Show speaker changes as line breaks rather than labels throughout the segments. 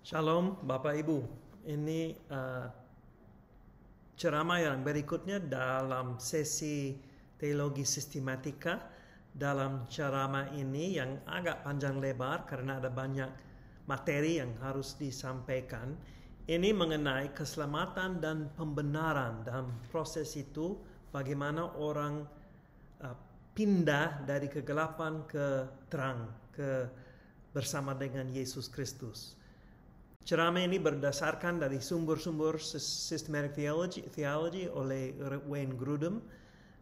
Shalom Bapak Ibu, ini ceramah yang berikutnya dalam sesi teologi sistematika. Dalam ceramah ini yang agak panjang lebar karena ada banyak materi yang harus disampaikan. Ini mengenai keselamatan dan pembenaran. Dalam proses itu bagaimana orang pindah dari kegelapan ke terang, bersama dengan Yesus Kristus. Ceramah ini berdasarkan dari sumber-sumber Systematic Theology oleh Wayne Grudem,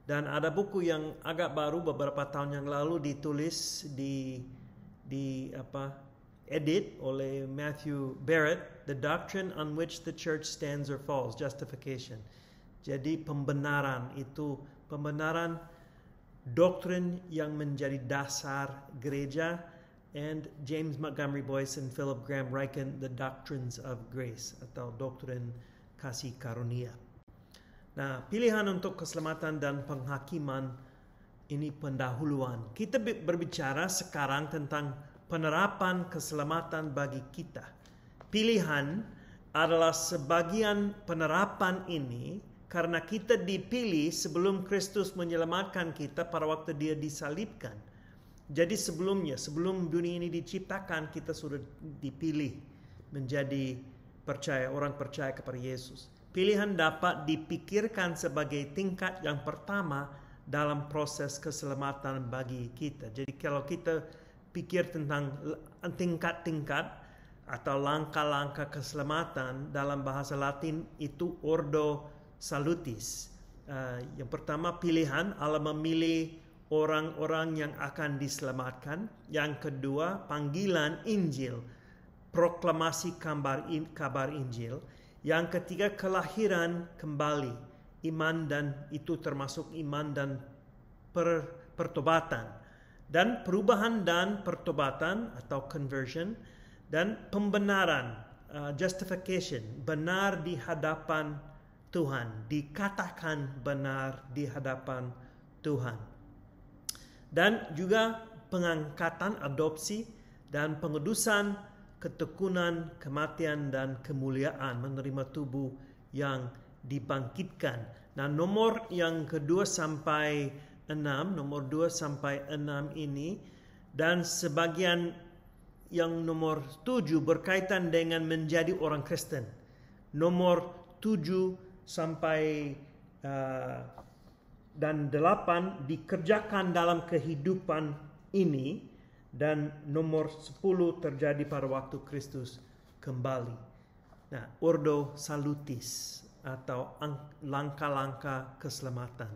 dan ada buku yang agak baru beberapa tahun yang lalu ditulis edit oleh Matthew Barrett, The Doctrine on Which the Church Stands or Falls, Justification. Jadi pembenaran doktrin yang menjadi dasar gereja. And James Montgomery Boyce and Philip Graham Ryken, The Doctrines of Grace atau doktrin kasih karunia. Nah, pilihan untuk keselamatan dan penghakiman ini pendahuluan. Kita berbicara sekarang tentang penerapan keselamatan bagi kita. Pilihan adalah sebagian penerapan ini karena kita dipilih sebelum Kristus menyelamatkan kita pada waktu dia disalibkan. Jadi sebelum dunia ini diciptakan, kita sudah dipilih menjadi orang percaya kepada Yesus. Pilihan dapat dipikirkan sebagai tingkat yang pertama dalam proses keselamatan bagi kita. Jadi kalau kita pikir tentang tingkat-tingkat atau langkah-langkah keselamatan, dalam bahasa Latin itu ordo salutis. Yang pertama pilihan, Allah memilih orang-orang yang akan diselamatkan. Yang kedua, panggilan Injil, proklamasi kabar Injil. Yang ketiga, kelahiran kembali, iman, dan itu termasuk iman dan pertobatan. Dan perubahan dan pertobatan atau conversion. Dan pembenaran, justification, benar di hadapan Tuhan, dikatakan benar di hadapan Tuhan. Dan juga pengangkatan, adopsi, dan pengudusan, ketekunan, kematian, dan kemuliaan, menerima tubuh yang dibangkitkan. Nah, nomor yang kedua sampai 6, nomor 2 sampai 6 ini, dan sebagian yang nomor 7 berkaitan dengan menjadi orang Kristen. Nomor 7 sampai dan 8 dikerjakan dalam kehidupan ini, dan nomor 10 terjadi pada waktu Kristus kembali. Nah, ordo salutis atau langkah-langkah keselamatan.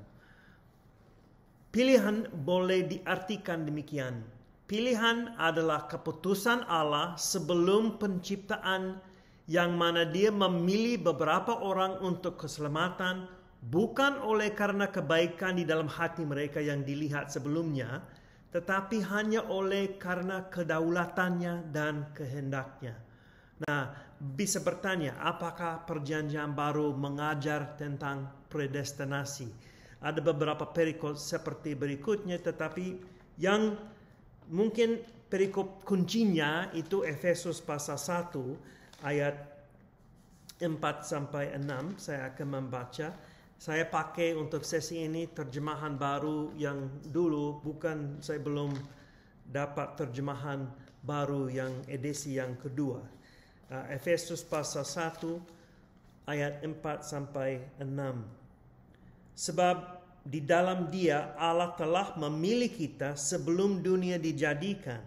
Pilihan boleh diartikan demikian. Pilihan adalah keputusan Allah sebelum penciptaan, yang mana dia memilih beberapa orang untuk keselamatan, bukan oleh karena kebaikan di dalam hati mereka yang dilihat sebelumnya, tetapi hanya oleh karena kedaulatannya dan kehendaknya. Nah, bisa bertanya, apakah perjanjian baru mengajar tentang predestinasi? Ada beberapa perikop seperti berikutnya, tetapi yang mungkin perikop kuncinya itu Efesus pasal 1 ayat 4 sampai 6. Saya akan membaca. Saya pakai untuk sesi ini terjemahan baru yang dulu, saya belum dapat terjemahan baru yang edisi yang kedua. Efesus pasal 1 ayat 4 sampai 6. Sebab di dalam Dia Allah telah memilih kita sebelum dunia dijadikan,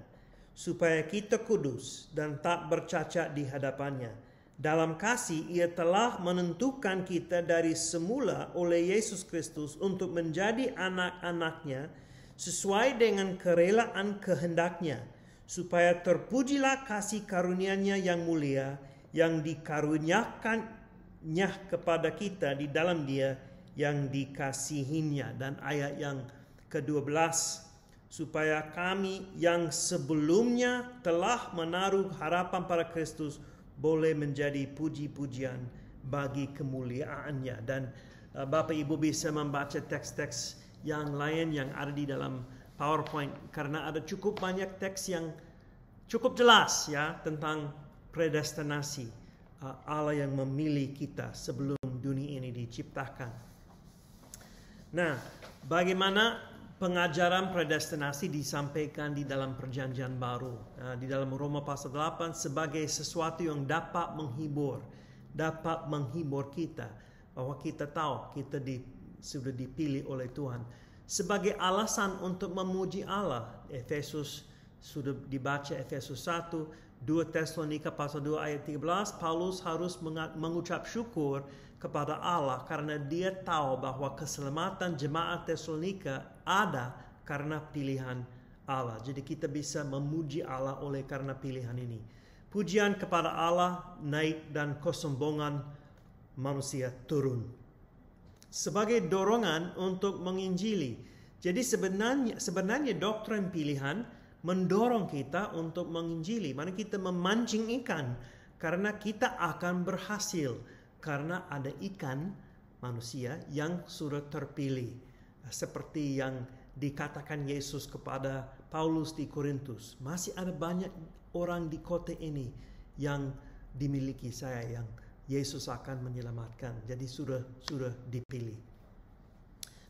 supaya kita kudus dan tak bercacat di hadapannya. Dalam kasih ia telah menentukan kita dari semula oleh Yesus Kristus untuk menjadi anak-anaknya sesuai dengan kerelaan kehendaknya, supaya terpujilah kasih karunia-Nya yang mulia yang dikaruniakannya kepada kita di dalam Dia yang dikasihinya. Dan ayat yang ke-12, supaya kami yang sebelumnya telah menaruh harapan pada Kristus boleh menjadi puji-pujian bagi kemuliaannya. Dan Bapak Ibu bisa membaca teks-teks yang lain yang ada di dalam PowerPoint, karena ada cukup banyak teks yang cukup jelas ya tentang predestinasi Allah yang memilih kita sebelum dunia ini diciptakan. Nah, bagaimana pengajaran predestinasi disampaikan di dalam Perjanjian Baru, di dalam Roma pasal 8 sebagai sesuatu yang dapat menghibur kita, bahwa kita tahu kita sudah dipilih oleh Tuhan. Sebagai alasan untuk memuji Allah, Efesus sudah dibaca, Efesus 1, 2 Tesalonika pasal 2 ayat 13, Paulus harus mengucap syukur kepada Allah karena dia tahu bahwa keselamatan jemaat Tesalonika ada karena pilihan Allah. Jadi kita bisa memuji Allah oleh karena pilihan ini. Pujian kepada Allah naik dan kesombongan manusia turun. Sebagai dorongan untuk menginjili. Jadi sebenarnya doktrin pilihan mendorong kita untuk menginjili. Mana kita memancing ikan karena kita akan berhasil. Karena ada ikan manusia yang sudah terpilih. Seperti yang dikatakan Yesus kepada Paulus di Korintus. Masih ada banyak orang di kota ini yang dimiliki saya, yang Yesus akan menyelamatkan. Jadi sudah dipilih.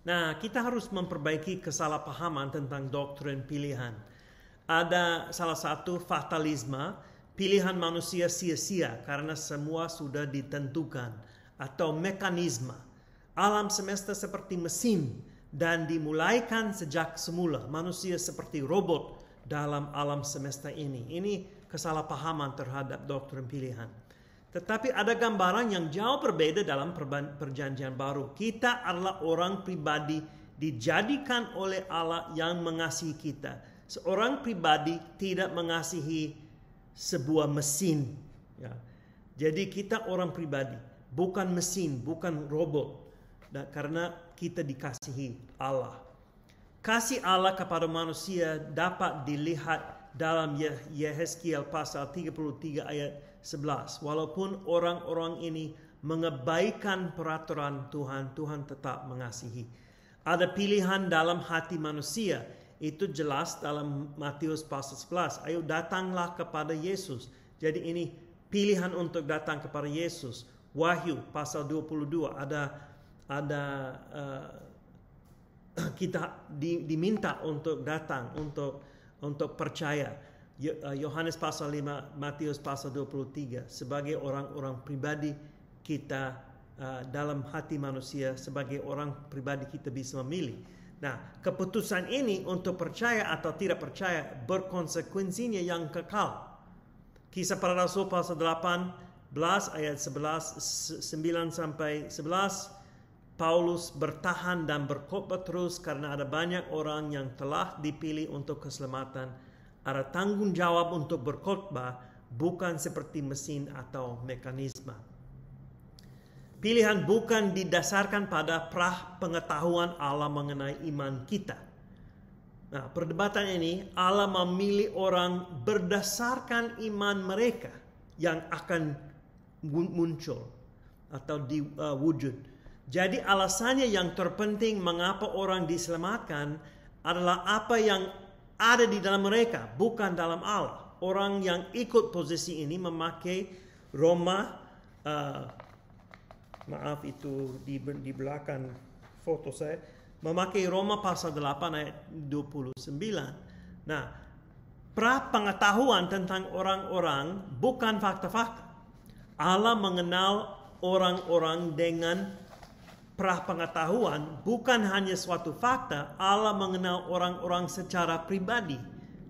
Nah, kita harus memperbaiki kesalahpahaman tentang doktrin pilihan. Ada salah satu fatalisme, pilihan manusia sia-sia karena semua sudah ditentukan, atau mekanisme. Alam semesta seperti mesin dan dimulaikan sejak semula. Manusia seperti robot dalam alam semesta ini. Ini kesalahpahaman terhadap doktrin pilihan. Tetapi ada gambaran yang jauh berbeda dalam Perjanjian Baru. Kita adalah orang pribadi dijadikan oleh Allah yang mengasihi kita. Seorang pribadi tidak mengasihi sebuah mesin. Ya. Jadi kita orang pribadi, bukan mesin, bukan robot. Karena kita dikasihi Allah. Kasih Allah kepada manusia dapat dilihat dalam Yehezkiel pasal 33 ayat 11. Walaupun orang-orang ini mengabaikan peraturan Tuhan, Tuhan tetap mengasihi. Ada pilihan dalam hati manusia. Itu jelas dalam Matius pasal 11. Ayo datanglah kepada Yesus. Jadi ini pilihan untuk datang kepada Yesus. Wahyu pasal 22 kita diminta untuk datang, untuk percaya. Yohanes pasal 5, Matius pasal 23. Sebagai orang-orang pribadi kita dalam hati manusia, sebagai orang pribadi kita bisa memilih. Nah, keputusan ini untuk percaya atau tidak percaya berkonsekuensinya yang kekal. Kisah Para Rasul pasal 18 ayat 9 sampai 11. Paulus bertahan dan berkhotbah terus karena ada banyak orang yang telah dipilih untuk keselamatan. Ada tanggung jawab untuk berkhotbah, bukan seperti mesin atau mekanisme. Pilihan bukan didasarkan pada pengetahuan Allah mengenai iman kita. Nah, perdebatan ini Allah memilih orang berdasarkan iman mereka yang akan muncul atau diwujud. Jadi alasannya yang terpenting mengapa orang diselamatkan adalah apa yang ada di dalam mereka, bukan dalam Allah. Orang yang ikut posisi ini memakai Roma, maaf itu di belakang foto saya, memakai Roma pasal 8 ayat 29. Nah, pengetahuan tentang orang-orang bukan fakta-fakta. Allah mengenal orang-orang dengan pengetahuan bukan hanya suatu fakta. Allah mengenal orang-orang secara pribadi.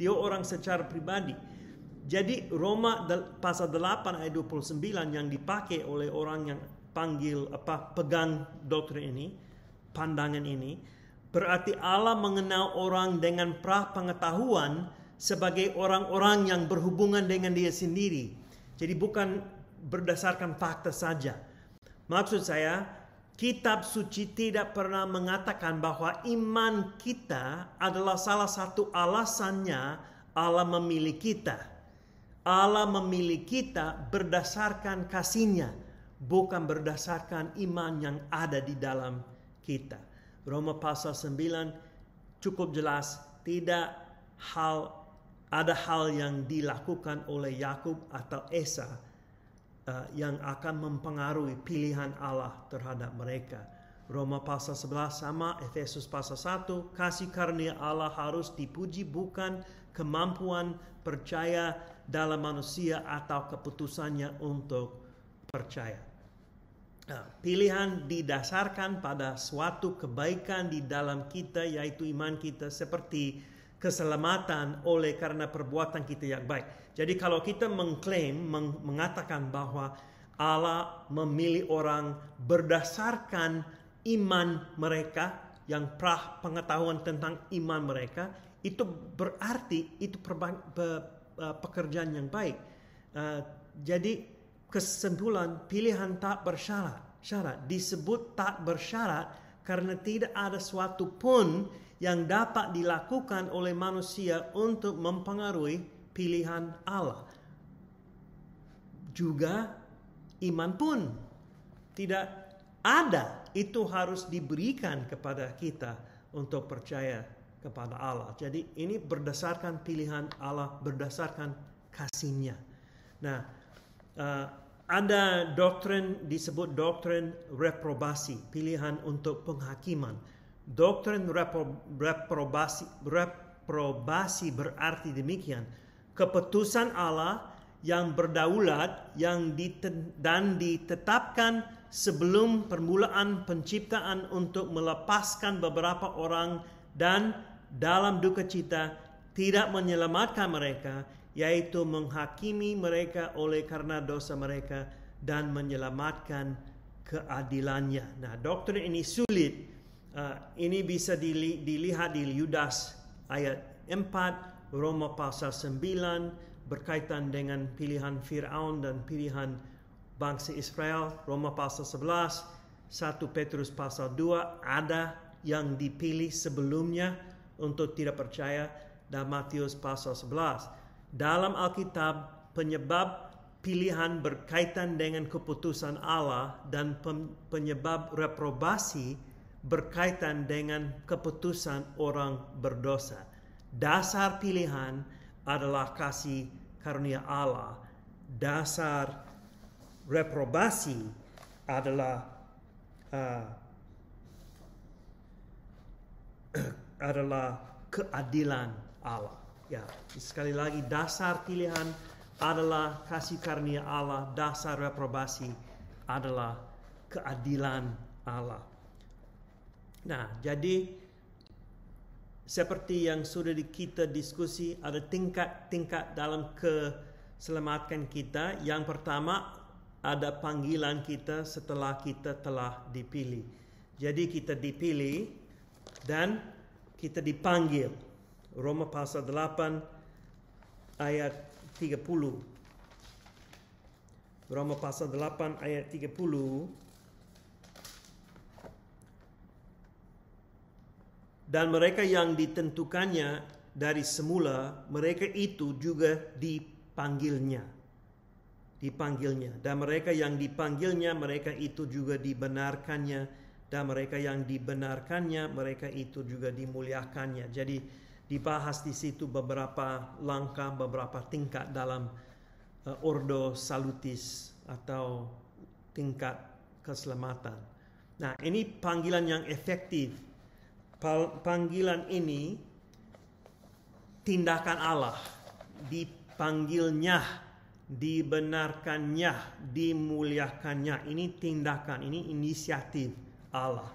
Dia orang secara pribadi. Jadi Roma pasal 8 ayat 29 yang dipakai oleh orang yang pegang doktrin ini, pandangan ini, berarti Allah mengenal orang dengan pengetahuan sebagai orang-orang yang berhubungan dengan dia sendiri. Jadi bukan berdasarkan fakta saja. Maksud saya, Kitab suci tidak pernah mengatakan bahwa iman kita adalah salah satu alasannya Allah memilih kita. Allah memilih kita berdasarkan kasih-Nya, bukan berdasarkan iman yang ada di dalam kita. Roma pasal 9 cukup jelas, tidak ada hal yang dilakukan oleh Yakub atau Esau yang akan mempengaruhi pilihan Allah terhadap mereka. Roma pasal 11 sama, Efesus pasal 1, kasih karunia Allah harus dipuji bukan kemampuan percaya dalam manusia atau keputusannya untuk percaya. Pilihan didasarkan pada suatu kebaikan di dalam kita, yaitu iman kita, seperti keselamatan oleh karena perbuatan kita yang baik. Jadi kalau kita mengatakan bahwa Allah memilih orang berdasarkan iman mereka, yang pengetahuan tentang iman mereka, itu berarti itu pekerjaan yang baik. Jadi kesimpulan, pilihan tak bersyarat. Disebut tak bersyarat karena tidak ada suatu pun yang dapat dilakukan oleh manusia untuk mempengaruhi pilihan Allah. Juga iman pun tidak ada. Itu harus diberikan kepada kita untuk percaya kepada Allah. Jadi ini berdasarkan pilihan Allah, berdasarkan kasih-Nya. Nah, ada doktrin disebut doktrin reprobasi, pilihan untuk penghakiman. Doktrin reprobasi berarti demikian: keputusan Allah yang berdaulat dan ditetapkan sebelum permulaan penciptaan untuk melepaskan beberapa orang dan dalam duka cita tidak menyelamatkan mereka, yaitu menghakimi mereka oleh karena dosa mereka dan menyelamatkan keadilannya. Nah, doktrin ini sulit. Ini bisa dilihat di Yudas ayat 4, Roma pasal 9 berkaitan dengan pilihan Fir'aun dan pilihan bangsa Israel, Roma pasal 11, 1 Petrus pasal 2 ada yang dipilih sebelumnya untuk tidak percaya, dan Matius pasal 11. Dalam Alkitab, penyebab pilihan berkaitan dengan keputusan Allah dan penyebab reprobasi berkaitan dengan keputusan orang berdosa. Dasar pilihan adalah kasih karunia Allah. Dasar reprobasi adalah keadilan Allah. Ya, sekali lagi, dasar pilihan adalah kasih karunia Allah. Dasar reprobasi adalah keadilan Allah. Nah, jadi seperti yang sudah kita diskusi, ada tingkat-tingkat dalam keselamatan kita. Yang pertama, ada panggilan kita setelah kita telah dipilih. Jadi kita dipilih dan kita dipanggil. Roma pasal 8 ayat 30. Roma pasal 8 ayat 30. Dan mereka yang ditentukannya dari semula, mereka itu juga dipanggilnya. Dan mereka yang dipanggilnya, mereka itu juga dibenarkannya. Dan mereka yang dibenarkannya, mereka itu juga dimuliakannya. Jadi dibahas di situ beberapa langkah, beberapa tingkat dalam ordo salutis atau tingkat keselamatan. Nah, ini panggilan yang efektif. Panggilan ini tindakan Allah, dipanggilnya, dibenarkannya, dimuliakannya. Ini tindakan, ini inisiatif Allah.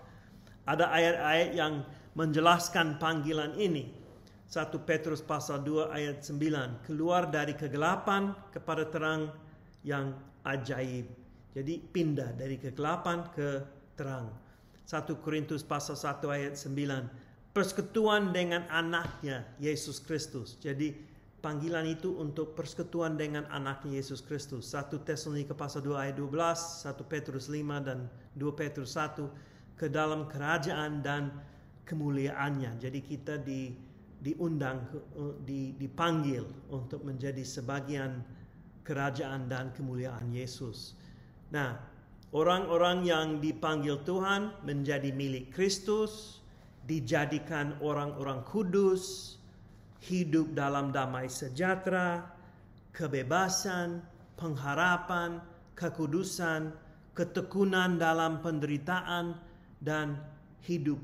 Ada ayat-ayat yang menjelaskan panggilan ini. 1 Petrus pasal 2 ayat 9, keluar dari kegelapan kepada terang yang ajaib. Jadi pindah dari kegelapan ke terang. 1 Korintus pasal 1 ayat 9, persekutuan dengan anaknya Yesus Kristus. Jadi panggilan itu untuk persekutuan dengan anaknya Yesus Kristus. 1 Tesalonika pasal 2 ayat 12, 1 Petrus 5 dan 2 Petrus 1, ke dalam kerajaan dan kemuliaannya. Jadi kita diundang, dipanggil untuk menjadi sebagian kerajaan dan kemuliaan Yesus. Nah, orang-orang yang dipanggil Tuhan menjadi milik Kristus, dijadikan orang-orang kudus, hidup dalam damai sejahtera, kebebasan, pengharapan, kekudusan, ketekunan dalam penderitaan, dan hidup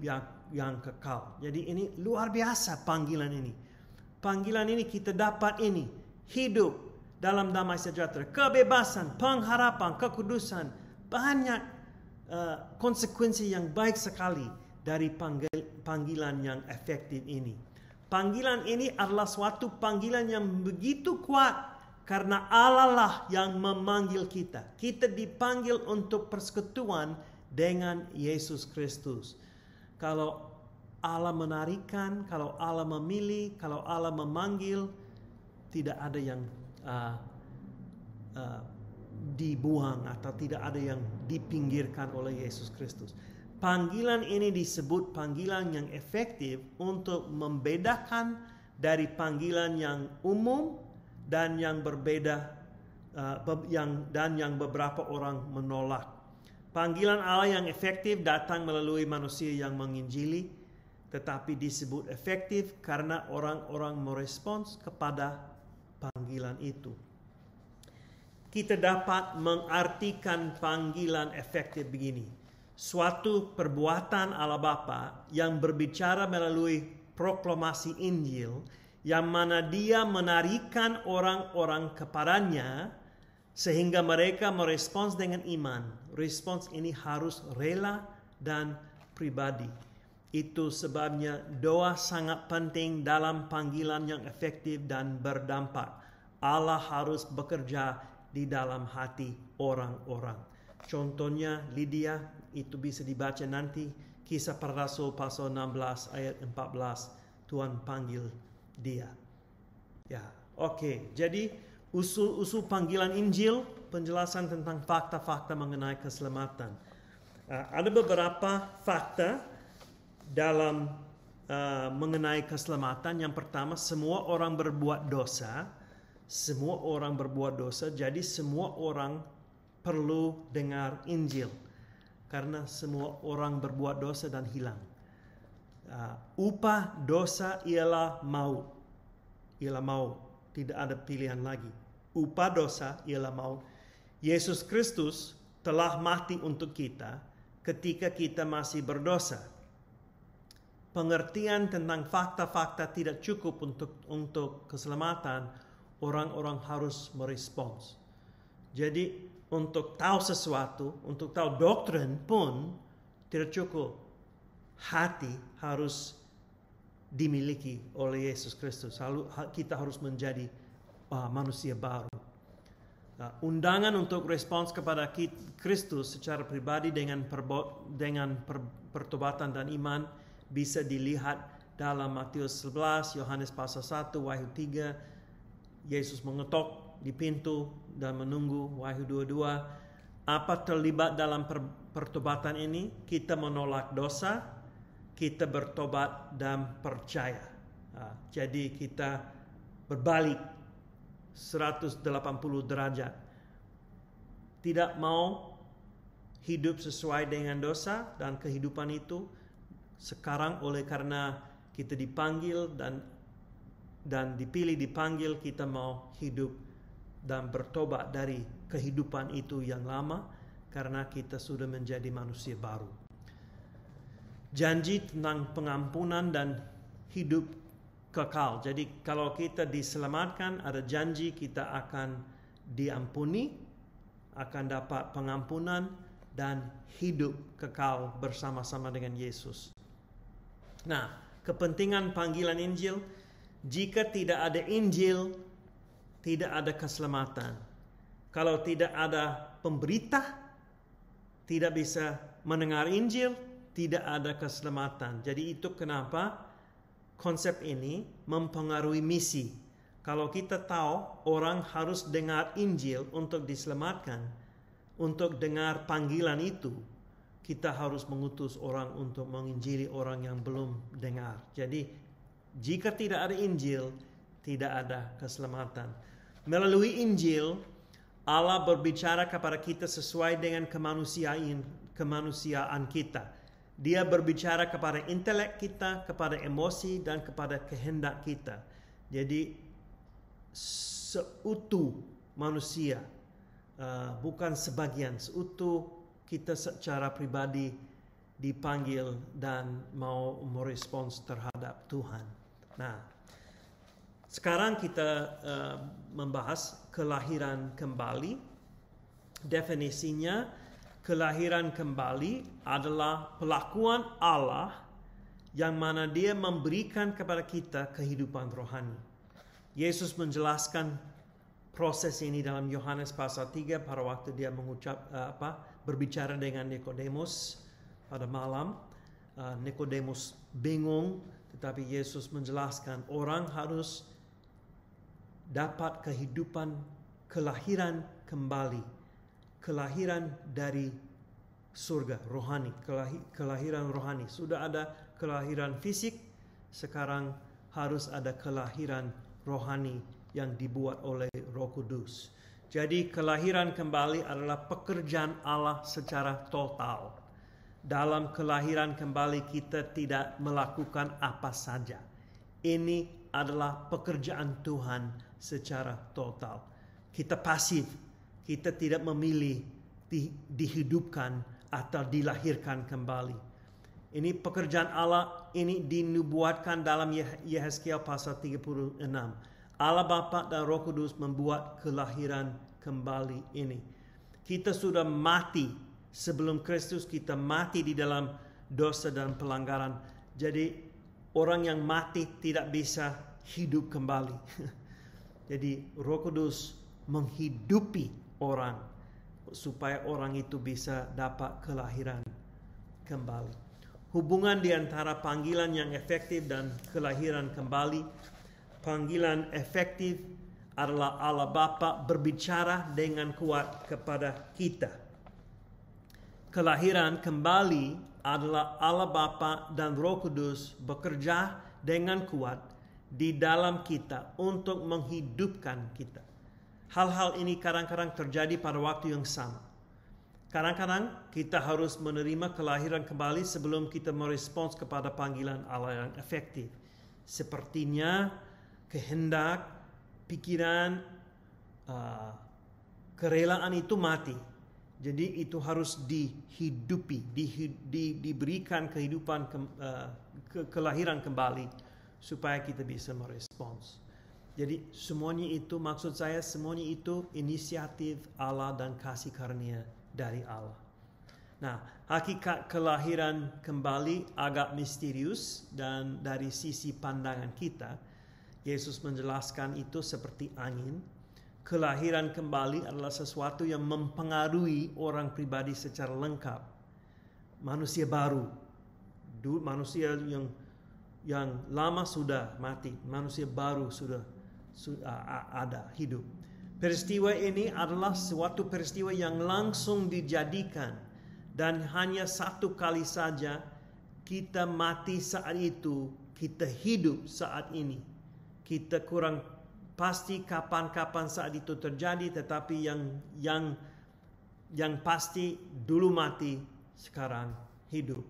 yang kekal. Jadi ini luar biasa panggilan ini. Panggilan ini kita dapat ini. Hidup dalam damai sejahtera, kebebasan, pengharapan, kekudusan. Banyak konsekuensi yang baik sekali dari panggilan yang efektif ini. Panggilan ini adalah suatu panggilan yang begitu kuat karena Allah lah yang memanggil kita. Kita dipanggil untuk persekutuan dengan Yesus Kristus. Kalau Allah menarikan, kalau Allah memilih, kalau Allah memanggil, tidak ada yang dibuang atau tidak ada yang dipinggirkan oleh Yesus Kristus. Panggilan ini disebut panggilan yang efektif untuk membedakan dari panggilan yang umum dan yang berbeda dan yang beberapa orang menolak. Panggilan Allah yang efektif datang melalui manusia yang menginjili, tetapi disebut efektif karena orang-orang merespons kepada panggilan itu. Kita dapat mengartikan panggilan efektif begini. Suatu perbuatan Allah Bapa yang berbicara melalui proklamasi Injil, yang mana Dia menarikan orang-orang kepadanya sehingga mereka merespons dengan iman. Respons ini harus rela dan pribadi. Itu sebabnya doa sangat penting dalam panggilan yang efektif dan berdampak. Allah harus bekerja di dalam hati orang-orang. Contohnya Lydia, itu bisa dibaca nanti. Kisah Para Rasul pasal 16 ayat 14. Tuhan panggil dia. Ya, oke. Jadi usul-usul panggilan Injil, penjelasan tentang fakta-fakta mengenai keselamatan. Ada beberapa fakta dalam mengenai keselamatan. Yang pertama, semua orang berbuat dosa. Semua orang berbuat dosa, jadi semua orang perlu dengar Injil. Karena semua orang berbuat dosa dan hilang. Upah dosa ialah maut. Ialah maut. Tidak ada pilihan lagi. Upah dosa ialah maut. Yesus Kristus telah mati untuk kita ketika kita masih berdosa. Pengertian tentang fakta-fakta tidak cukup untuk keselamatan. Orang-orang harus merespons. Jadi untuk tahu sesuatu, untuk tahu doktrin pun tidak cukup. Hati harus dimiliki oleh Yesus Kristus. Lalu kita harus menjadi manusia baru. Undangan untuk respons kepada Kristus secara pribadi dengan pertobatan dan iman bisa dilihat dalam Matius 11, Yohanes pasal 1, Wahyu 3. Yesus mengetok di pintu dan menunggu, Wahyu 22. Apa terlibat dalam pertobatan ini? Kita menolak dosa, kita bertobat dan percaya. Jadi kita berbalik 180 derajat. Tidak mau hidup sesuai dengan dosa dan kehidupan itu. Sekarang oleh karena kita dipanggil dan dipilih dipanggil, kita mau hidup dan bertobat dari kehidupan itu yang lama karena kita sudah menjadi manusia baru. Janji tentang pengampunan dan hidup kekal. Jadi kalau kita diselamatkan, ada janji kita akan diampuni, akan dapat pengampunan dan hidup kekal bersama-sama dengan Yesus. Nah, kepentingan panggilan Injil, jika tidak ada Injil, tidak ada keselamatan. Kalau tidak ada pemberita, tidak bisa mendengar Injil, tidak ada keselamatan. Jadi itu kenapa konsep ini mempengaruhi misi. Kalau kita tahu orang harus dengar Injil untuk diselamatkan, untuk dengar panggilan itu, kita harus mengutus orang untuk menginjili orang yang belum dengar. Jadi jika tidak ada Injil, tidak ada keselamatan. Melalui Injil, Allah berbicara kepada kita sesuai dengan kemanusiaan kita. Dia berbicara kepada intelek kita, kepada emosi, dan kepada kehendak kita. Jadi seutuh manusia, bukan sebagian, seutuh kita secara pribadi dipanggil dan mau merespons terhadap Tuhan. Nah, sekarang kita membahas kelahiran kembali. Definisinya, kelahiran kembali adalah pelakuan Allah yang mana Dia memberikan kepada kita kehidupan rohani. Yesus menjelaskan proses ini dalam Yohanes pasal 3 pada waktu Dia berbicara dengan Nikodemus pada malam. Nikodemus bingung, tetapi Yesus menjelaskan orang harus dapat kehidupan kelahiran kembali, kelahiran dari surga, rohani, kelahiran rohani. Sudah ada kelahiran fisik, sekarang harus ada kelahiran rohani yang dibuat oleh Roh Kudus. Jadi kelahiran kembali adalah pekerjaan Allah secara total. Dalam kelahiran kembali kita tidak melakukan apa saja. Ini adalah pekerjaan Tuhan secara total. Kita pasif, kita tidak memilih dihidupkan atau dilahirkan kembali. Ini pekerjaan Allah, ini dinubuatkan dalam Yehezkiel pasal 36. Allah Bapa dan Roh Kudus membuat kelahiran kembali ini. Kita sudah mati sebelum Kristus, kita mati di dalam dosa dan pelanggaran. Jadi orang yang mati tidak bisa hidup kembali. Jadi Roh Kudus menghidupi orang supaya orang itu bisa dapat kelahiran kembali. Hubungan di antara panggilan yang efektif dan kelahiran kembali. Panggilan efektif adalah Allah Bapa berbicara dengan kuat kepada kita. Kelahiran kembali adalah Allah Bapa dan Roh Kudus bekerja dengan kuat di dalam kita untuk menghidupkan kita. Hal-hal ini kadang-kadang terjadi pada waktu yang sama. Kadang-kadang kita harus menerima kelahiran kembali sebelum kita merespons kepada panggilan Allah yang efektif. Sepertinya kehendak, pikiran, kerelaan itu mati. Jadi itu harus dihidupi, diberikan kehidupan, kelahiran kembali supaya kita bisa merespons. Jadi semuanya itu, maksud saya semuanya itu inisiatif Allah dan kasih karunia dari Allah. Nah, hakikat kelahiran kembali agak misterius dan dari sisi pandangan kita, Yesus menjelaskan itu seperti angin. Kelahiran kembali adalah sesuatu yang mempengaruhi orang pribadi secara lengkap. Manusia baru, manusia yang lama sudah mati, manusia baru sudah ada hidup. Peristiwa ini adalah suatu peristiwa yang langsung dijadikan dan hanya satu kali saja kita mati saat itu, kita hidup saat ini. Kita kurang pasti kapan-kapan saat itu terjadi, tetapi yang pasti dulu mati, sekarang hidup.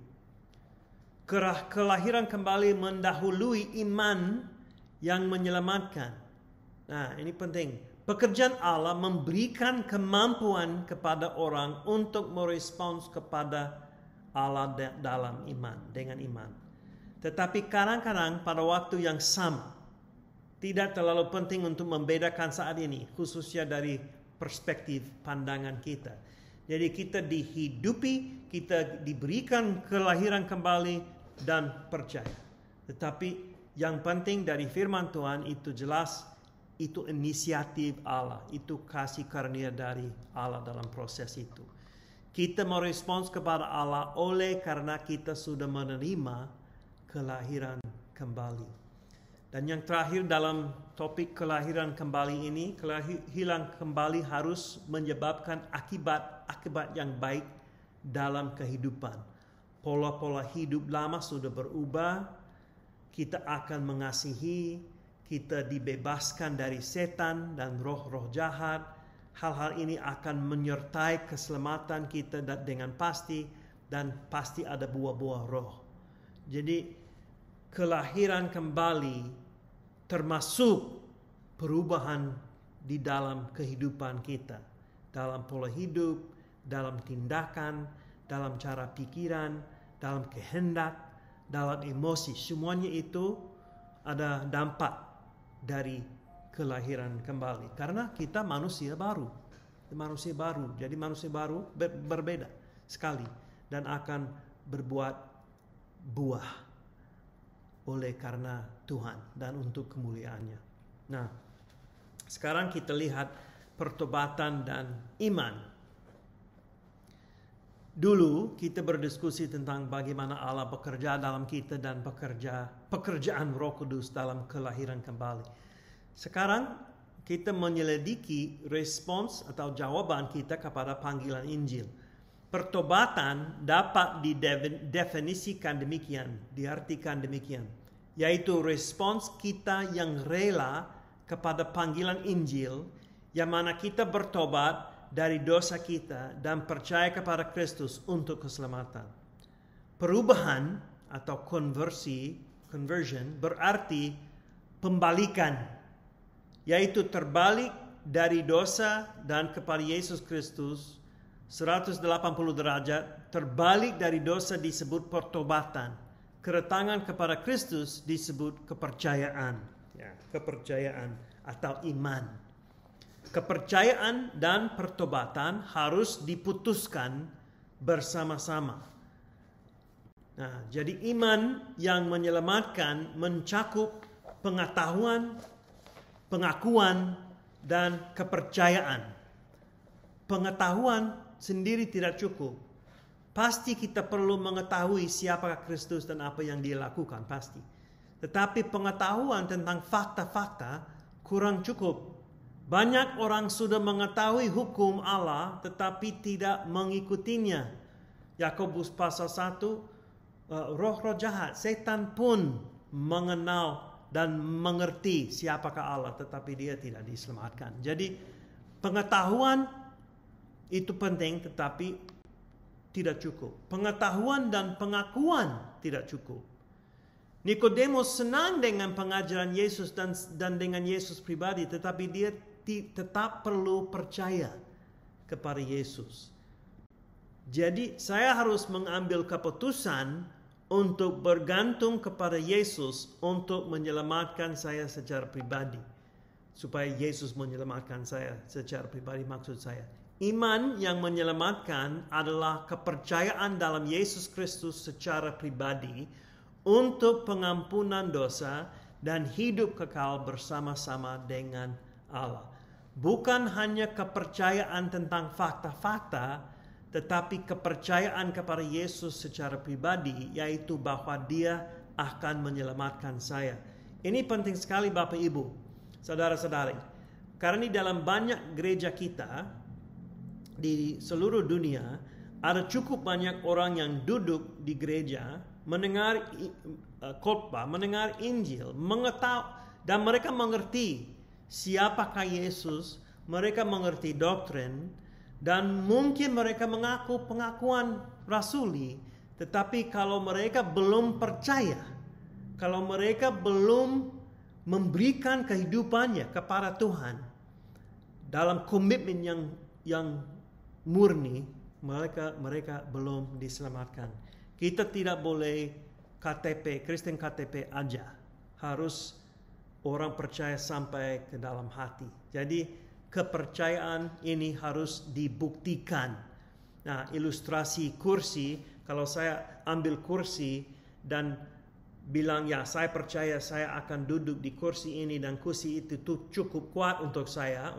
Kelahiran kembali mendahului iman yang menyelamatkan. Nah, ini penting. Pekerjaan Allah memberikan kemampuan kepada orang untuk merespons kepada Allah dalam iman, dengan iman. Tetapi kadang-kadang pada waktu yang sama, tidak terlalu penting untuk membedakan saat ini, khususnya dari perspektif pandangan kita. Jadi kita dihidupi, kita diberikan kelahiran kembali dan percaya. Tetapi yang penting dari firman Tuhan itu jelas, itu inisiatif Allah, itu kasih karunia dari Allah dalam proses itu. Kita merespons kepada Allah oleh karena kita sudah menerima kelahiran kembali. Dan yang terakhir dalam topik kelahiran kembali ini, kelahiran kembali harus menyebabkan akibat yang baik dalam kehidupan. Pola-pola hidup lama sudah berubah, kita akan mengasihi, kita dibebaskan dari setan dan roh-roh jahat. Hal-hal ini akan menyertai keselamatan kita dengan pasti, dan pasti ada buah-buah roh. Jadi kelahiran kembali termasuk perubahan di dalam kehidupan kita, dalam pola hidup, dalam tindakan, dalam cara pikiran, dalam kehendak, dalam emosi. Semuanya itu ada dampak dari kelahiran kembali. Karena kita manusia baru. Jadi manusia baru berbeda sekali dan akan berbuat buah oleh karena Tuhan dan untuk kemuliaannya. Nah, sekarang kita lihat pertobatan dan iman. Dulu kita berdiskusi tentang bagaimana Allah bekerja dalam kita dan pekerjaan Roh Kudus dalam kelahiran kembali. Sekarang kita menyelidiki respons atau jawaban kita kepada panggilan Injil. Pertobatan dapat didefinisikan demikian, diartikan demikian, yaitu respons kita yang rela kepada panggilan Injil, yang mana kita bertobat dari dosa kita dan percaya kepada Kristus untuk keselamatan. Perubahan atau conversion berarti pembalikan, yaitu terbalik dari dosa dan kepada Yesus Kristus 180 derajat. Terbalik dari dosa disebut pertobatan. Kedatangan kepada Kristus disebut kepercayaan. Kepercayaan atau iman. Kepercayaan dan pertobatan harus diputuskan bersama-sama. Nah, jadi iman yang menyelamatkan mencakup pengetahuan, pengakuan, dan kepercayaan. Pengetahuan sendiri tidak cukup. Pasti kita perlu mengetahui siapakah Kristus dan apa yang Dia lakukan, pasti. Tetapi pengetahuan tentang fakta-fakta kurang cukup. Banyak orang sudah mengetahui hukum Allah tetapi tidak mengikutinya. Yakobus pasal 1, roh-roh jahat, setan pun mengenal dan mengerti siapakah Allah tetapi dia tidak diselamatkan. Jadi pengetahuan itu penting tetapi tidak cukup. Pengetahuan dan pengakuan tidak cukup. Nikodemus senang dengan pengajaran Yesus dan dengan Yesus pribadi, tetapi dia tetap perlu percaya kepada Yesus. Jadi saya harus mengambil keputusan untuk bergantung kepada Yesus untuk menyelamatkan saya secara pribadi. Supaya Yesus menyelamatkan saya secara pribadi, maksud saya. Iman yang menyelamatkan adalah kepercayaan dalam Yesus Kristus secara pribadi untuk pengampunan dosa dan hidup kekal bersama-sama dengan Allah. Bukan hanya kepercayaan tentang fakta-fakta, tetapi kepercayaan kepada Yesus secara pribadi, yaitu bahwa Dia akan menyelamatkan saya. Ini penting sekali Bapak Ibu, saudara-saudari. Karena di dalam banyak gereja kita di seluruh dunia, ada cukup banyak orang yang duduk di gereja, mendengar khotbah, mendengar Injil, dan mereka mengerti siapakah Yesus, mereka mengerti doktrin, dan mungkin mereka mengaku pengakuan rasuli, tetapi kalau mereka belum percaya, kalau mereka belum memberikan kehidupannya kepada Tuhan dalam komitmen yang murni, mereka belum diselamatkan. Kita tidak boleh Kristen KTP aja. Harus orang percaya sampai ke dalam hati. Jadi kepercayaan ini harus dibuktikan. Nah, ilustrasi kursi, kalau saya ambil kursi dan bilang ya saya percaya saya akan duduk di kursi ini dan kursi itu cukup kuat untuk saya,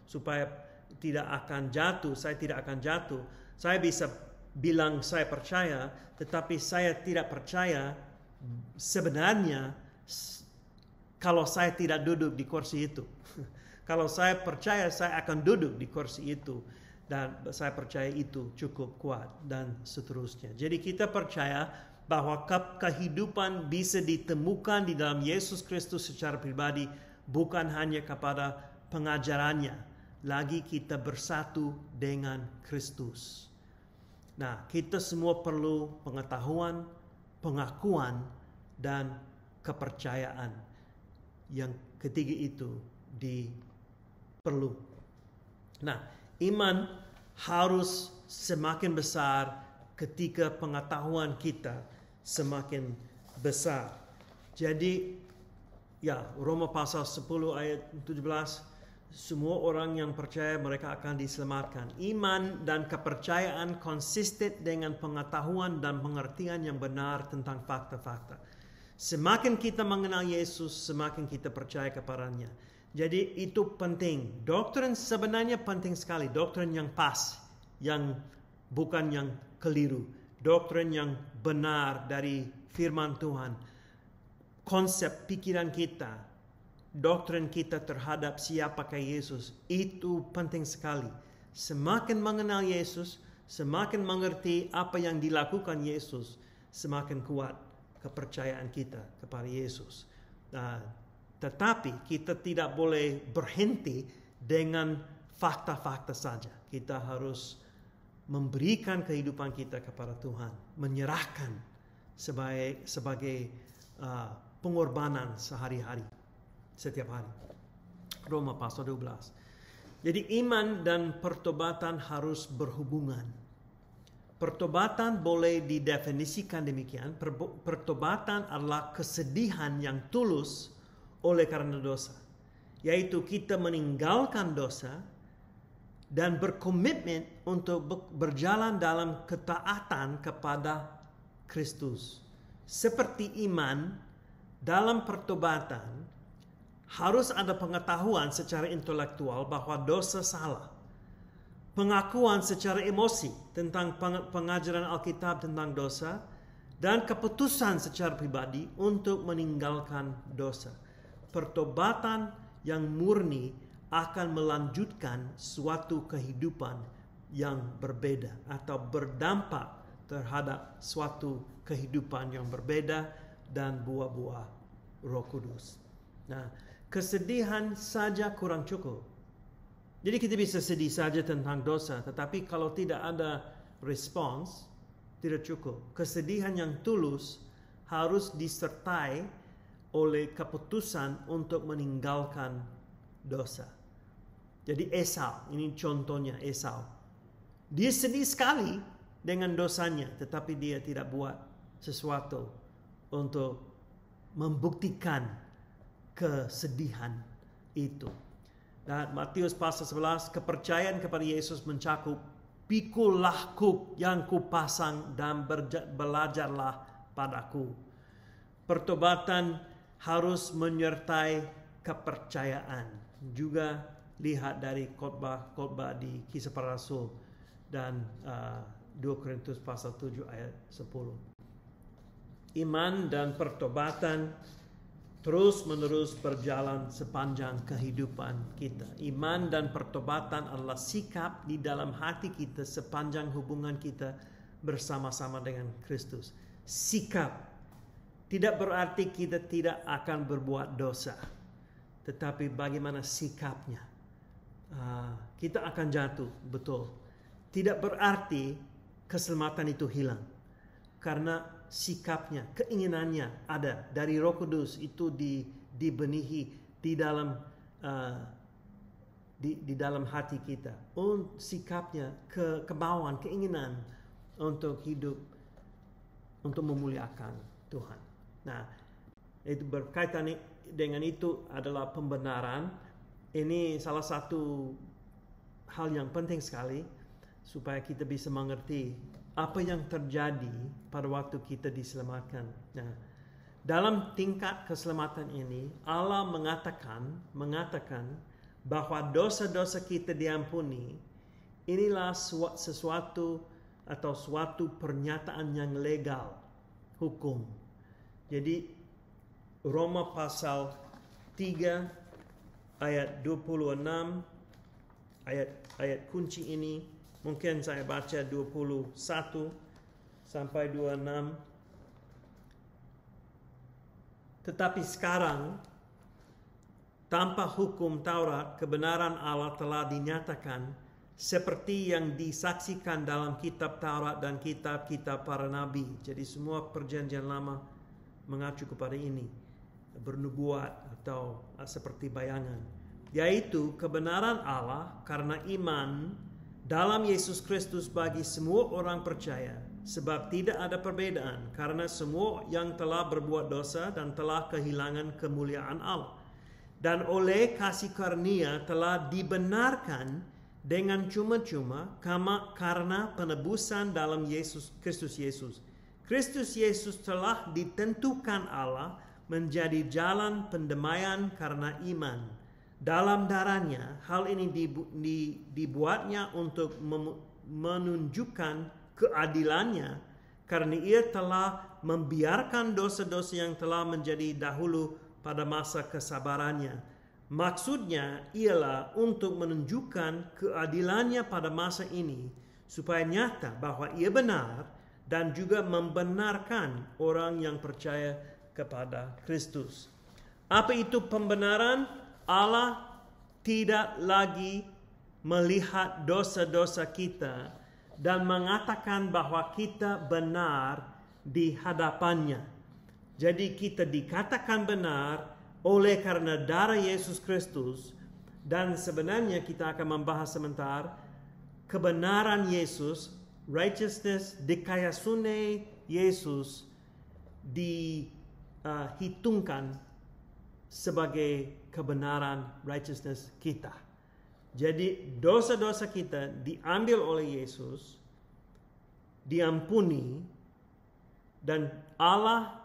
supaya tidak akan jatuh, saya tidak akan jatuh. Saya bisa bilang saya percaya, tetapi saya tidak percaya sebenarnya kalau saya tidak duduk di kursi itu. Kalau saya percaya saya akan duduk di kursi itu dan saya percaya itu cukup kuat dan seterusnya. Jadi kita percaya bahwa kehidupan bisa ditemukan di dalam Yesus Kristus secara pribadi, bukan hanya kepada pengajarannya. Lagi kita bersatu dengan Kristus. Nah, kita semua perlu pengetahuan, pengakuan, dan kepercayaan. yang ketiga itu diperlu. Nah, iman harus semakin besar ketika pengetahuan kita semakin besar. Jadi, ya, Roma pasal 10 ayat 17, semua orang yang percaya mereka akan diselamatkan. Iman dan kepercayaan konsisten dengan pengetahuan dan pengertian yang benar tentang fakta-fakta. Semakin kita mengenal Yesus, semakin kita percaya kepadanya. Jadi itu penting. Doktrin sebenarnya penting sekali. Doktrin yang pas, yang bukan yang keliru. Doktrin yang benar dari firman Tuhan. Konsep pikiran kita, doktrin kita terhadap siapakah Yesus, itu penting sekali. Semakin mengenal Yesus, semakin mengerti apa yang dilakukan Yesus, semakin kuat kepercayaan kita kepada Yesus. Tetapi kita tidak boleh berhenti dengan fakta-fakta saja. Kita harus memberikan kehidupan kita kepada Tuhan, menyerahkan sebagai pengorbanan sehari-hari, setiap hari. Roma pasal 12. Jadi iman dan pertobatan harus berhubungan. Pertobatan boleh didefinisikan demikian. Pertobatan adalah kesedihan yang tulus oleh karena dosa. Yaitu kita meninggalkan dosa dan berkomitmen untuk berjalan dalam ketaatan kepada Kristus. Seperti iman, dalam pertobatan harus ada pengetahuan secara intelektual bahwa dosa salah. Pengakuan secara emosi tentang pengajaran Alkitab tentang dosa, dan keputusan secara pribadi untuk meninggalkan dosa. Pertobatan yang murni akan melanjutkan suatu kehidupan yang berbeda atau berdampak terhadap suatu kehidupan yang berbeda dan buah-buah Roh Kudus. Nah, kesedihan saja kurang cukup. Jadi kita bisa sedih saja tentang dosa, tetapi kalau tidak ada respons, tidak cukup. Kesedihan yang tulus harus disertai oleh keputusan untuk meninggalkan dosa. Jadi Esau, ini contohnya Esau. Dia sedih sekali dengan dosanya, tetapi dia tidak buat sesuatu untuk membuktikan kesedihan itu. Dan Matius pasal 11, kepercayaan kepada Yesus mencakup pikulah kuk yang kupasang dan belajarlah padaku. Pertobatan harus menyertai kepercayaan. Juga lihat dari khotbah di Kisah Para Rasul dan 2 Korintus pasal 7 ayat 10. Iman dan pertobatan terus-menerus berjalan sepanjang kehidupan kita. Iman dan pertobatan adalah sikap di dalam hati kita sepanjang hubungan kita bersama-sama dengan Kristus. Sikap tidak berarti kita tidak akan berbuat dosa, tetapi bagaimana sikapnya. Kita akan jatuh, betul. Tidak berarti keselamatan itu hilang, karena sikapnya, keinginannya ada dari Roh Kudus itu dibenihi di dalam hati kita. Sikapnya, kemauan, keinginan untuk hidup, untuk memuliakan Tuhan. Nah, itu berkaitan dengan itu adalah pembenaran. Ini salah satu hal yang penting sekali supaya kita bisa mengerti apa yang terjadi pada waktu kita diselamatkan. Nah, dalam tingkat keselamatan ini, Allah mengatakan bahwa dosa-dosa kita diampuni. Inilah sesuatu atau suatu pernyataan yang legal, hukum. Jadi Roma pasal 3 ayat 26, ayat kunci ini, mungkin saya baca 21 sampai 26. Tetapi sekarang, tanpa hukum Taurat, kebenaran Allah telah dinyatakan seperti yang disaksikan dalam kitab Taurat dan kitab-kitab para nabi. Jadi semua perjanjian lama mengacu kepada ini. bernubuat atau seperti bayangan, yaitu kebenaran Allah karena iman dalam Yesus Kristus bagi semua orang percaya, sebab tidak ada perbedaan, karena semua yang telah berbuat dosa dan telah kehilangan kemuliaan Allah, dan oleh kasih karunia telah dibenarkan dengan cuma-cuma karena penebusan dalam Kristus Yesus. Kristus Yesus telah ditentukan Allah menjadi jalan pendamaian karena iman dalam darahnya. Hal ini dibuatnya untuk menunjukkan keadilannya, karena ia telah membiarkan dosa-dosa yang telah menjadi dahulu pada masa kesabarannya. Maksudnya ialah untuk menunjukkan keadilannya pada masa ini, supaya nyata bahwa ia benar dan juga membenarkan orang yang percaya kepada Kristus. Apa itu pembenaran? Allah tidak lagi melihat dosa-dosa kita dan mengatakan bahwa kita benar di hadapannya. Jadi kita dikatakan benar oleh karena darah Yesus Kristus, dan sebenarnya kita akan membahas sebentar kebenaran Yesus, righteousness, dikayasune Yesus dihitungkan sebagai kebenaran righteousness kita. Jadi dosa-dosa kita diambil oleh Yesus, diampuni, dan Allah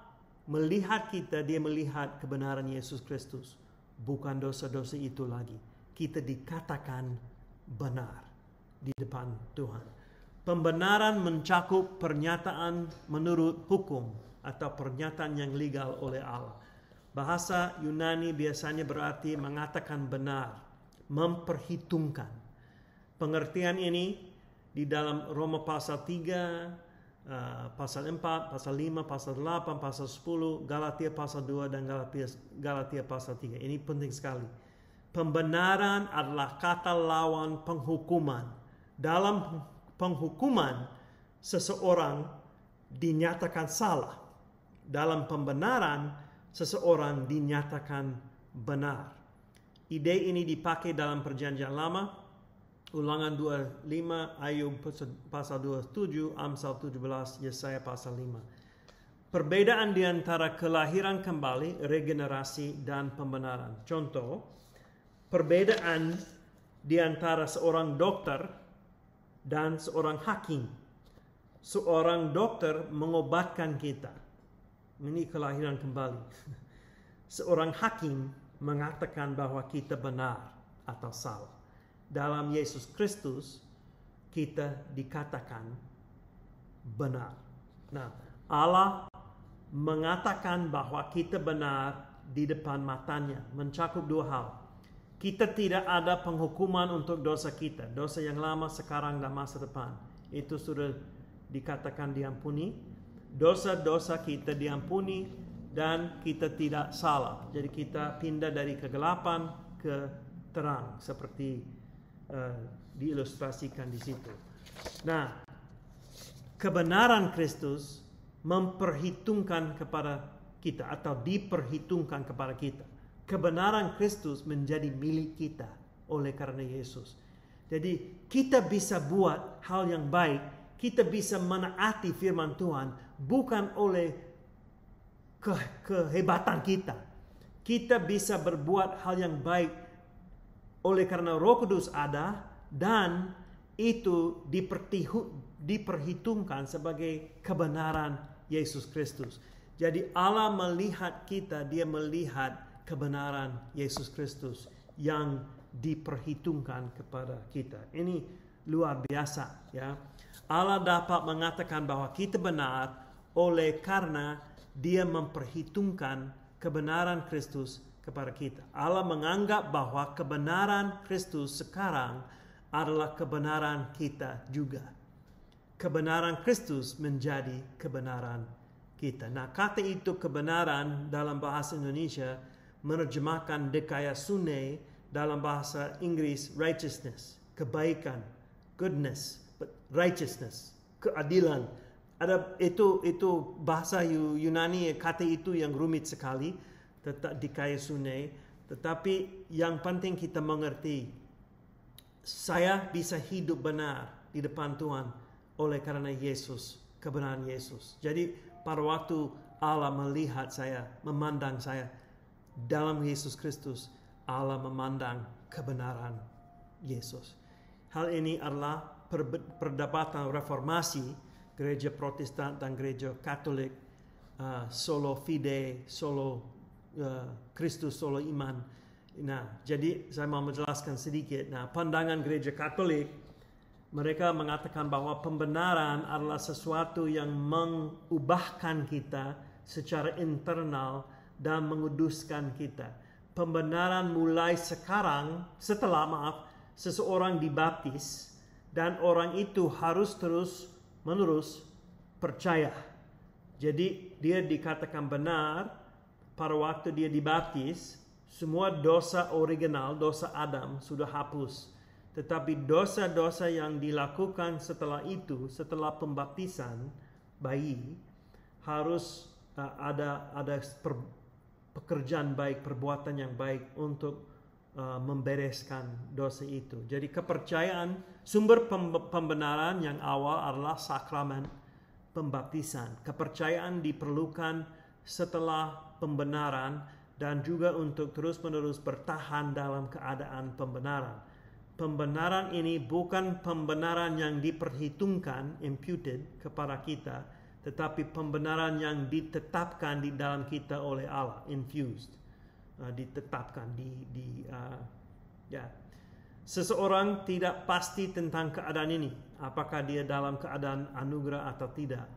melihat kita, dia melihat kebenaran Yesus Kristus, bukan dosa-dosa itu lagi. Kita dikatakan benar di depan Tuhan. Pembenaran mencakup pernyataan menurut hukum atau pernyataan yang legal oleh Allah. Bahasa Yunani biasanya berarti mengatakan benar, memperhitungkan. Pengertian ini di dalam Roma pasal 3, pasal 4, pasal 5, pasal 8, pasal 10, Galatia pasal 2, dan Galatia pasal 3. Ini penting sekali. Pembenaran adalah kata lawan penghukuman. Dalam penghukuman, seseorang dinyatakan salah. Dalam pembenaran, seseorang dinyatakan benar. Ide ini dipakai dalam Perjanjian Lama, Ulangan 25, Ayub pasal 27, Amsal 17, Yesaya pasal 5. Perbedaan di antara kelahiran kembali, regenerasi, dan pembenaran. Contoh, perbedaan di antara seorang dokter dan seorang hakim. Seorang dokter mengobatkan kita. Ini kelahiran kembali. Seorang hakim mengatakan bahwa kita benar atau salah. Dalam Yesus Kristus kita dikatakan benar. Nah, Allah mengatakan bahwa kita benar di depan matanya, mencakup dua hal. Kita tidak ada penghukuman untuk dosa kita, dosa yang lama, sekarang, dan masa depan. Itu sudah dikatakan diampuni. Dosa-dosa kita diampuni dan kita tidak salah. Jadi kita pindah dari kegelapan ke terang, seperti diilustrasikan di situ. Nah, kebenaran Kristus memperhitungkan kepada kita atau diperhitungkan kepada kita. Kebenaran Kristus menjadi milik kita oleh karena Yesus. Jadi kita bisa buat hal yang baik, kita bisa menaati firman Tuhan bukan oleh kehebatan kita. Kita bisa berbuat hal yang baik oleh karena Roh Kudus ada, dan itu diperhitungkan sebagai kebenaran Yesus Kristus. Jadi Allah melihat kita, dia melihat kebenaran Yesus Kristus yang diperhitungkan kepada kita. Ini luar biasa, ya. Allah dapat mengatakan bahwa kita benar oleh karena dia memperhitungkan kebenaran Kristus kepada kita. Allah menganggap bahwa kebenaran Kristus sekarang adalah kebenaran kita juga. Kebenaran Kristus menjadi kebenaran kita. Nah, kata itu kebenaran dalam bahasa Indonesia menerjemahkan dikayasune, dalam bahasa Inggris righteousness, kebaikan, goodness, righteousness, keadilan. Ada itu bahasa Yunani, kata itu yang rumit sekali. tetap di kayu sungai. Tetapi yang penting kita mengerti, saya bisa hidup benar di depan Tuhan oleh karena Yesus, kebenaran Yesus. Jadi pada waktu Allah melihat saya, memandang saya dalam Yesus Kristus, Allah memandang kebenaran Yesus. Hal ini adalah perdebatan reformasi, gereja Protestan dan gereja Katolik, solo fide, solo Kristus, solo iman. Nah, jadi saya mau menjelaskan sedikit. Nah, pandangan gereja Katolik, mereka mengatakan bahwa pembenaran adalah sesuatu yang mengubahkan kita secara internal dan menguduskan kita. Pembenaran mulai sekarang setelah seseorang dibaptis, dan orang itu harus terus-menerus percaya. Jadi dia dikatakan benar pada waktu dia dibaptis. Semua dosa original, dosa Adam sudah hapus. Tetapi dosa-dosa yang dilakukan setelah itu, setelah pembaptisan bayi, harus ada pekerjaan baik, perbuatan yang baik untuk membereskan dosa itu. Jadi kepercayaan, sumber pembenaran yang awal adalah sakramen pembaptisan. Kepercayaan diperlukan setelah pembenaran dan juga untuk terus-menerus bertahan dalam keadaan pembenaran. Pembenaran ini bukan pembenaran yang diperhitungkan, imputed kepada kita, tetapi pembenaran yang ditetapkan di dalam kita oleh Allah, infused, ditetapkan, Seseorang tidak pasti tentang keadaan ini, apakah dia dalam keadaan anugerah atau tidak.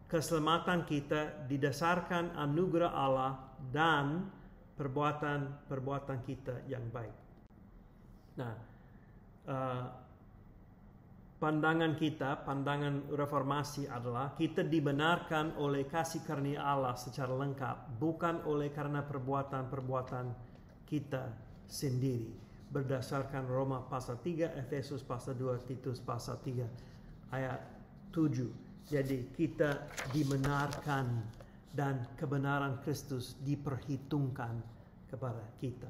Keselamatan kita didasarkan anugerah Allah dan perbuatan kita yang baik. Nah, pandangan reformasi adalah kita dibenarkan oleh kasih karunia Allah secara lengkap, bukan oleh karena perbuatan-perbuatan kita sendiri. Berdasarkan Roma pasal 3, Efesus pasal 2, Titus pasal 3 ayat 7. Jadi kita dibenarkan dan kebenaran Kristus diperhitungkan kepada kita.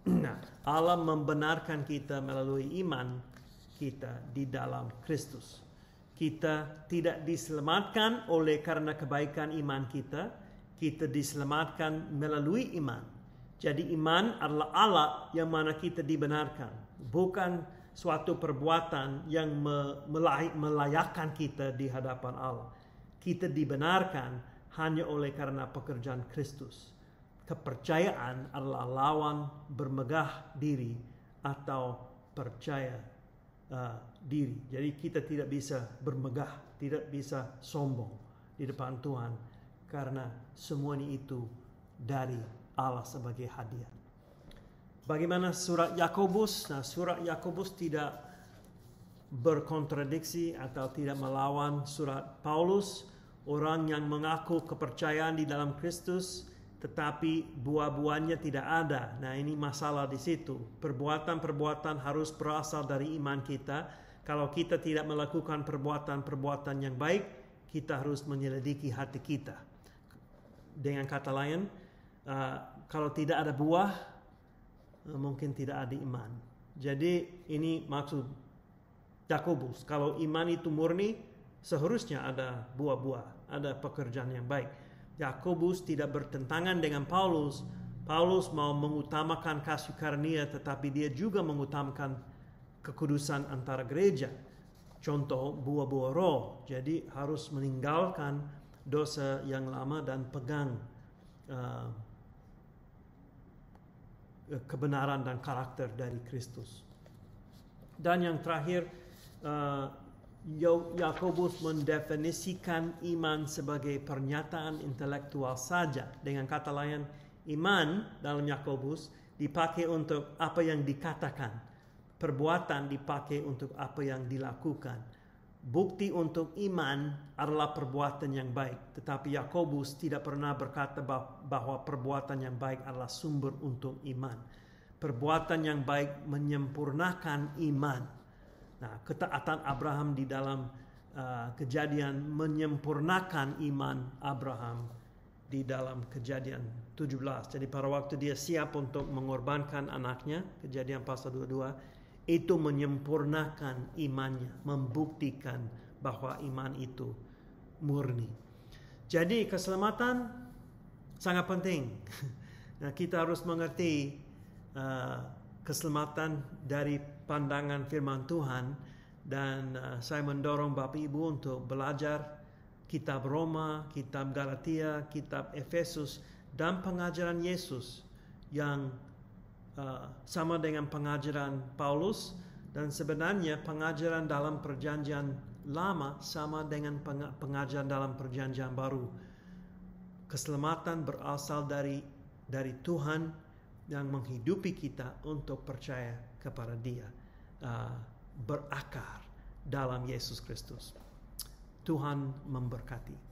Nah, Allah membenarkan kita melalui iman kita di dalam Kristus. Kita tidak diselamatkan oleh karena kebaikan iman kita. Kita diselamatkan melalui iman. Jadi iman adalah alat yang mana kita dibenarkan. Bukan suatu perbuatan yang melayakkan kita di hadapan Allah. Kita dibenarkan hanya oleh karena pekerjaan Kristus. Kepercayaan adalah lawan bermegah diri atau percaya diri. Jadi kita tidak bisa bermegah, tidak bisa sombong di depan Tuhan, karena semuanya itu dari Allah sebagai hadiah. Bagaimana surat Yakobus? Nah, surat Yakobus tidak berkontradiksi atau tidak melawan surat Paulus. Orang yang mengaku kepercayaan di dalam Kristus, tetapi buah-buahnya tidak ada. Nah, ini masalah di situ. Perbuatan-perbuatan harus berasal dari iman kita. Kalau kita tidak melakukan perbuatan-perbuatan yang baik, kita harus menyelidiki hati kita. Dengan kata lain, kalau tidak ada buah, mungkin tidak ada iman. Jadi ini maksud Yakobus. Kalau iman itu murni, seharusnya ada buah-buah, ada pekerjaan yang baik. Yakobus tidak bertentangan dengan Paulus. Paulus mau mengutamakan kasih karunia, tetapi dia juga mengutamakan kekudusan antara gereja. Contoh buah-buah roh. Jadi harus meninggalkan dosa yang lama dan pegang kebenaran dan karakter dari Kristus. Dan yang terakhir, Yakobus mendefinisikan iman sebagai pernyataan intelektual saja. Dengan kata lain, iman dalam Yakobus dipakai untuk apa yang dikatakan. Perbuatan dipakai untuk apa yang dilakukan. Bukti untuk iman adalah perbuatan yang baik. Tetapi Yakobus tidak pernah berkata bahwa perbuatan yang baik adalah sumber untuk iman. Perbuatan yang baik menyempurnakan iman. Nah, ketaatan Abraham di dalam Kejadian menyempurnakan iman Abraham di dalam Kejadian 17. Jadi pada waktu dia siap untuk mengorbankan anaknya, Kejadian pasal 22, itu menyempurnakan imannya, membuktikan bahwa iman itu murni. Jadi keselamatan sangat penting. Nah, kita harus mengerti keselamatan dari pandangan firman Tuhan, dan saya mendorong Bapak Ibu untuk belajar kitab Roma, kitab Galatia, kitab Efesus, dan pengajaran Yesus yang sama dengan pengajaran Paulus, dan sebenarnya pengajaran dalam perjanjian lama sama dengan pengajaran dalam perjanjian baru. Keselamatan berasal dari Tuhan yang menghidupi kita untuk percaya kepada Dia, berakar dalam Yesus Kristus. Tuhan memberkati.